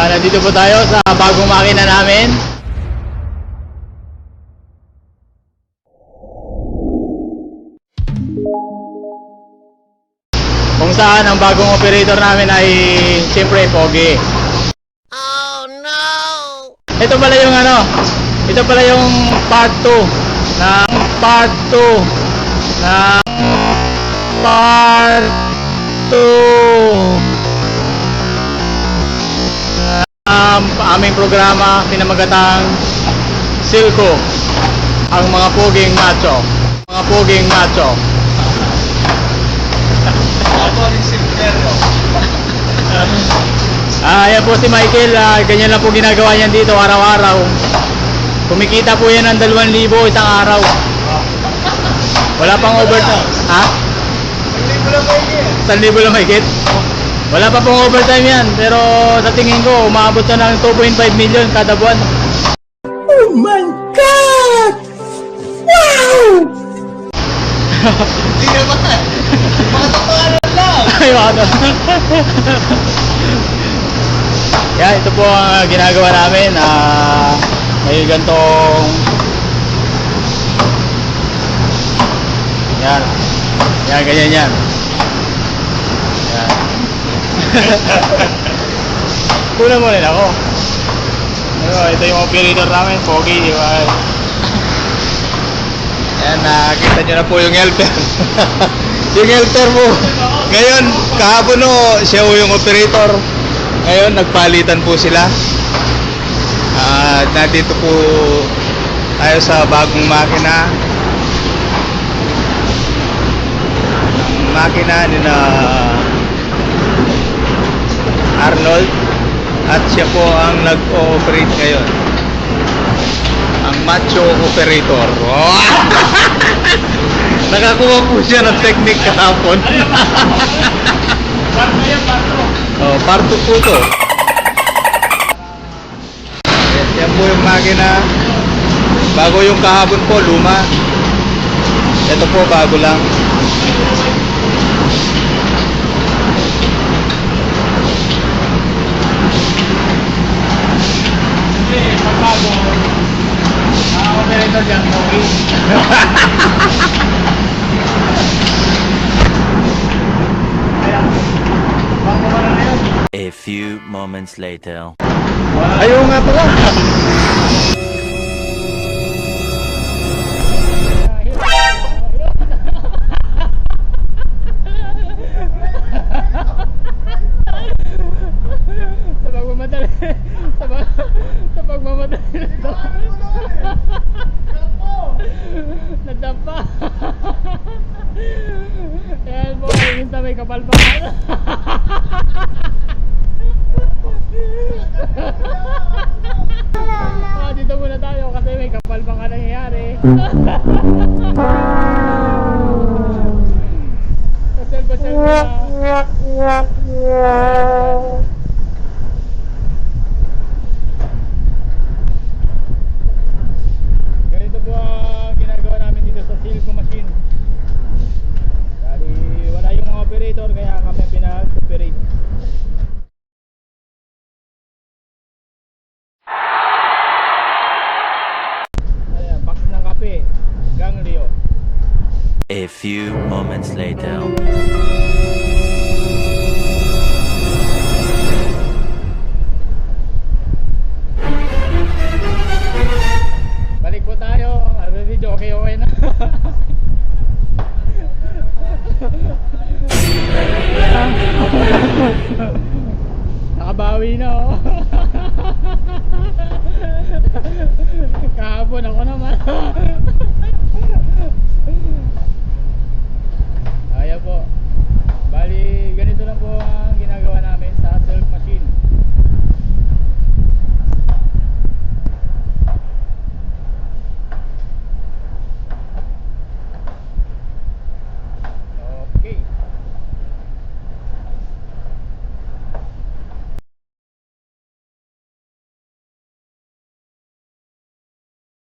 Nandito po tayo sa bagong makina namin. Kung saan ang bagong operator namin ay siyempre Pogi. Oh no! Ito pala yung ito pala yung part 2 ng part 2 ng part 2 aming programa pinamagatang Silco, ang mga poging macho. Mga poging macho. Ayan po si Michael, ganyan lang po ginagawa niyan dito araw-araw. Kumikita po yan ng 2,000 isang araw. Wala pang overtime. Ha? 1,000 lang mahigit? Wala pa pong overtime yan, pero sa tingin ko umaabot siya ng 2.5 million kada buwan. Oh my God! Wow! Hindi naman. Mga tapanan lang. Ay, ano? Yan, ito po ang ginagawa namin. May gantong yan. Yan, ganyan yan. Yan. Kuna mo rin ako. Ito yung operator namin, Pogi, di ba? Yan, nakita nyo na po yung helper. Yung helper po. Ngayon, kahapon siya yung operator. Ngayon, nagpalitan po sila. At nandito po tayo sa bagong makina. Ang makina ni na Arnold. At siya po ang nag-ooperate ngayon. Ang macho operator. Oh! Nakakuha po siya ng technique kahapon. Oh, part 2 po to. Yan po yung makina. Bago yung kahapon po, luma. Ito po, bago lang. Pagbago, operator dyan, okay. A few moments later. Ayaw nga pala. Sa pagmamadali. Sa pagmamadali nito. Nadapa. Yan po, minsan may kapalpakan. Dito muna tayo kasi may kapalpakan nangyayari. Pasel na. Ganito po ang ginagawa namin dito sa Silco machine. Dahil wala yung mga operator kaya kami pinag-operate. Ayan, box ng kape, Ganglio. A few moments later. Balik po tayo. Video okay na. Nakabawi na Kahapon ako naman.